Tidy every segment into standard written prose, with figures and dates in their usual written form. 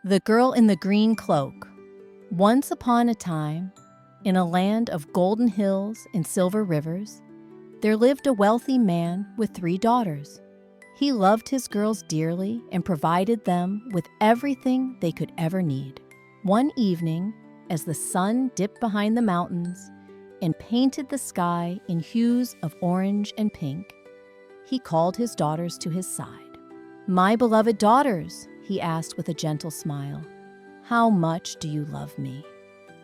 The Girl in the Green Cloak. Once upon a time, in a land of golden hills and silver rivers, there lived a wealthy man with 3 daughters. He loved his girls dearly and provided them with everything they could ever need. One evening, as the sun dipped behind the mountains and painted the sky in hues of orange and pink, he called his daughters to his side. "My beloved daughters," he asked with a gentle smile, "how much do you love me?"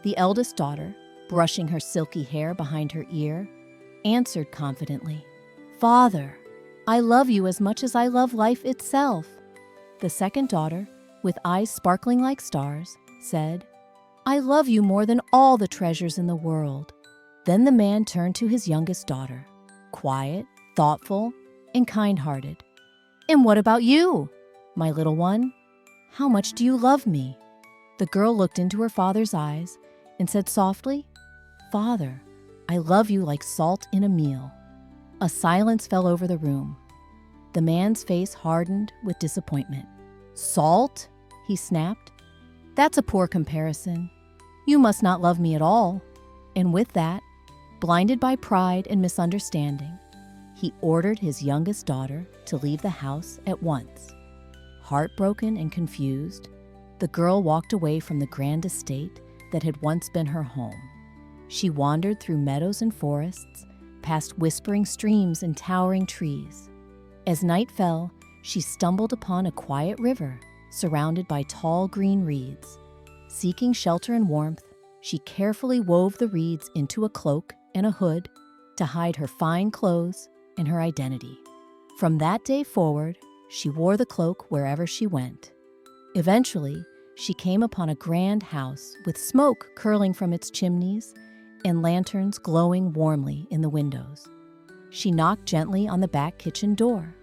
The eldest daughter, brushing her silky hair behind her ear, answered confidently, "Father, I love you as much as I love life itself." The second daughter, with eyes sparkling like stars, said, "I love you more than all the treasures in the world." Then the man turned to his youngest daughter, quiet, thoughtful, and kind-hearted. "And what about you, my little one? How much do you love me?" The girl looked into her father's eyes and said softly, "Father, I love you like salt in a meal." A silence fell over the room. The man's face hardened with disappointment. "Salt?" he snapped. "That's a poor comparison. You must not love me at all." And with that, blinded by pride and misunderstanding, he ordered his youngest daughter to leave the house at once. Heartbroken and confused, the girl walked away from the grand estate that had once been her home. She wandered through meadows and forests, past whispering streams and towering trees. As night fell, she stumbled upon a quiet river surrounded by tall green reeds. Seeking shelter and warmth, she carefully wove the reeds into a cloak and a hood to hide her fine clothes and her identity. From that day forward, she wore the cloak wherever she went. Eventually, she came upon a grand house with smoke curling from its chimneys and lanterns glowing warmly in the windows. She knocked gently on the back kitchen door.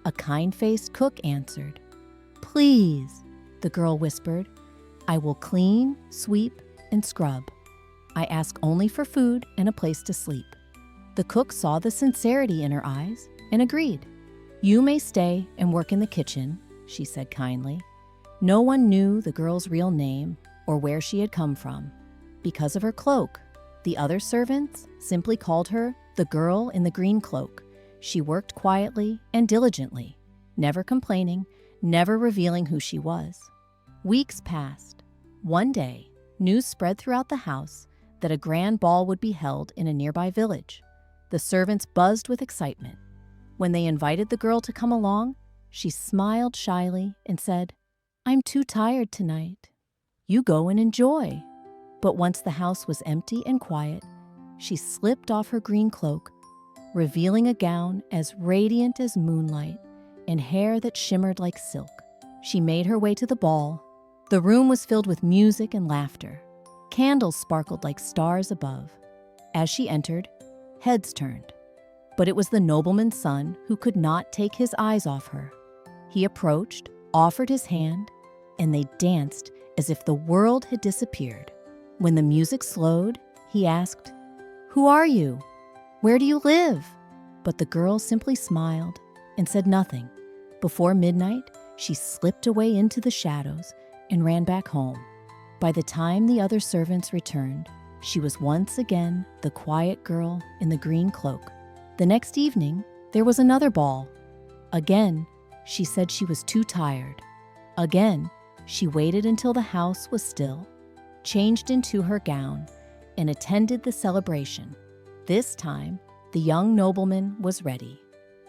A kind-faced cook answered. "Please," the girl whispered, "I will clean, sweep, and scrub. I ask only for food and a place to sleep." The cook saw the sincerity in her eyes and agreed. "You may stay and work in the kitchen," she said kindly. No one knew the girl's real name or where she had come from. Because of her cloak, the other servants simply called her the Girl in the Green Cloak. She worked quietly and diligently, never complaining, never revealing who she was. Weeks passed. One day, news spread throughout the house that a grand ball would be held in a nearby village. The servants buzzed with excitement. When they invited the girl to come along, she smiled shyly and said, "I'm too tired tonight. You go and enjoy." But once the house was empty and quiet, she slipped off her green cloak, revealing a gown as radiant as moonlight and hair that shimmered like silk. She made her way to the ball. The room was filled with music and laughter. Candles sparkled like stars above. As she entered, heads turned. But it was the nobleman's son who could not take his eyes off her. He approached, offered his hand, and they danced as if the world had disappeared. When the music slowed, he asked, "Who are you? Where do you live?" But the girl simply smiled and said nothing. Before midnight, she slipped away into the shadows and ran back home. By the time the other servants returned, she was once again the quiet girl in the green cloak. The next evening, there was another ball. Again, she said she was too tired. Again, she waited until the house was still, changed into her gown, and attended the celebration. This time, the young nobleman was ready.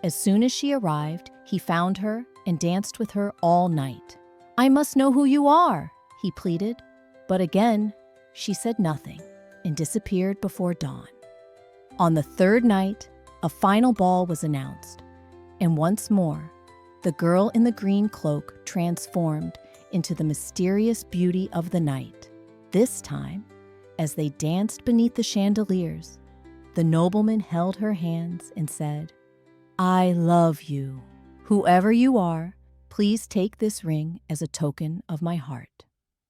As soon as she arrived, he found her and danced with her all night. "I must know who you are," he pleaded. But again, she said nothing and disappeared before dawn. On the third night, a final ball was announced, and once more, the girl in the green cloak transformed into the mysterious beauty of the night. This time, as they danced beneath the chandeliers, the nobleman held her hands and said, "I love you. Whoever you are, please take this ring as a token of my heart."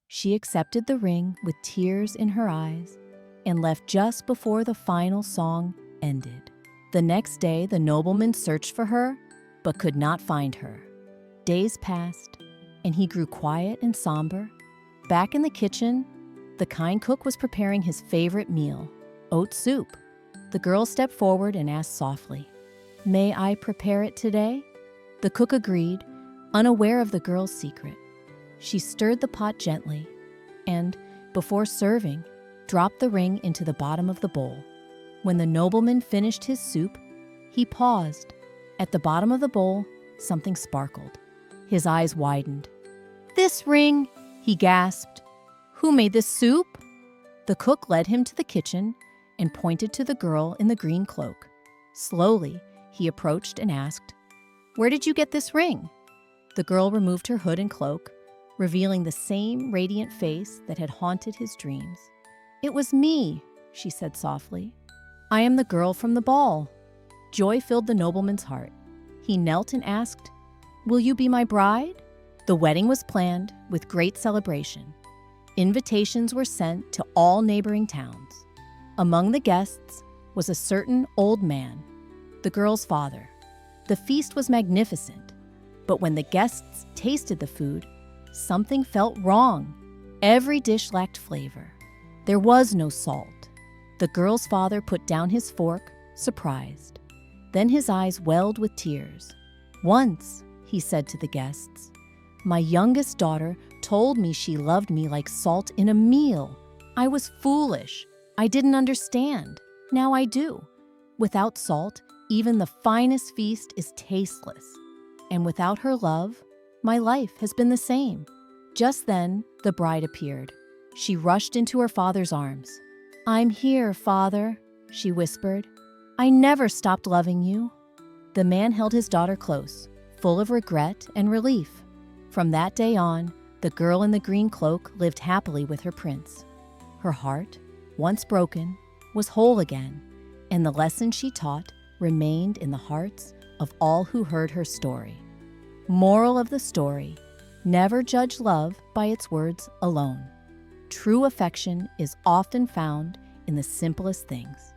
She accepted the ring with tears in her eyes and left just before the final song ended. The next day, the nobleman searched for her, but could not find her. Days passed, and he grew quiet and somber. Back in the kitchen, the kind cook was preparing his favorite meal, oat soup. The girl stepped forward and asked softly, "May I prepare it today?" The cook agreed, unaware of the girl's secret. She stirred the pot gently and, before serving, dropped the ring into the bottom of the bowl. When the nobleman finished his soup, he paused. At the bottom of the bowl, something sparkled. His eyes widened. "This ring," he gasped. "Who made this soup?" The cook led him to the kitchen and pointed to the girl in the green cloak. Slowly, he approached and asked, "Where did you get this ring?" The girl removed her hood and cloak, revealing the same radiant face that had haunted his dreams. "It was me," she said softly. "I am the girl from the ball." Joy filled the nobleman's heart. He knelt and asked, "Will you be my bride?" The wedding was planned with great celebration. Invitations were sent to all neighboring towns. Among the guests was a certain old man, the girl's father. The feast was magnificent, but when the guests tasted the food, something felt wrong. Every dish lacked flavor. There was no salt. The girl's father put down his fork, surprised. Then his eyes welled with tears. "Once," he said to the guests, "my youngest daughter told me she loved me like salt in a meal. I was foolish. I didn't understand. Now I do. Without salt, even the finest feast is tasteless. And without her love, my life has been the same." Just then, the bride appeared. She rushed into her father's arms. "I'm here, Father," she whispered. "I never stopped loving you." The man held his daughter close, full of regret and relief. From that day on, the girl in the green cloak lived happily with her prince. Her heart, once broken, was whole again, and the lesson she taught remained in the hearts of all who heard her story. Moral of the story: never judge love by its words alone. True affection is often found in the simplest things.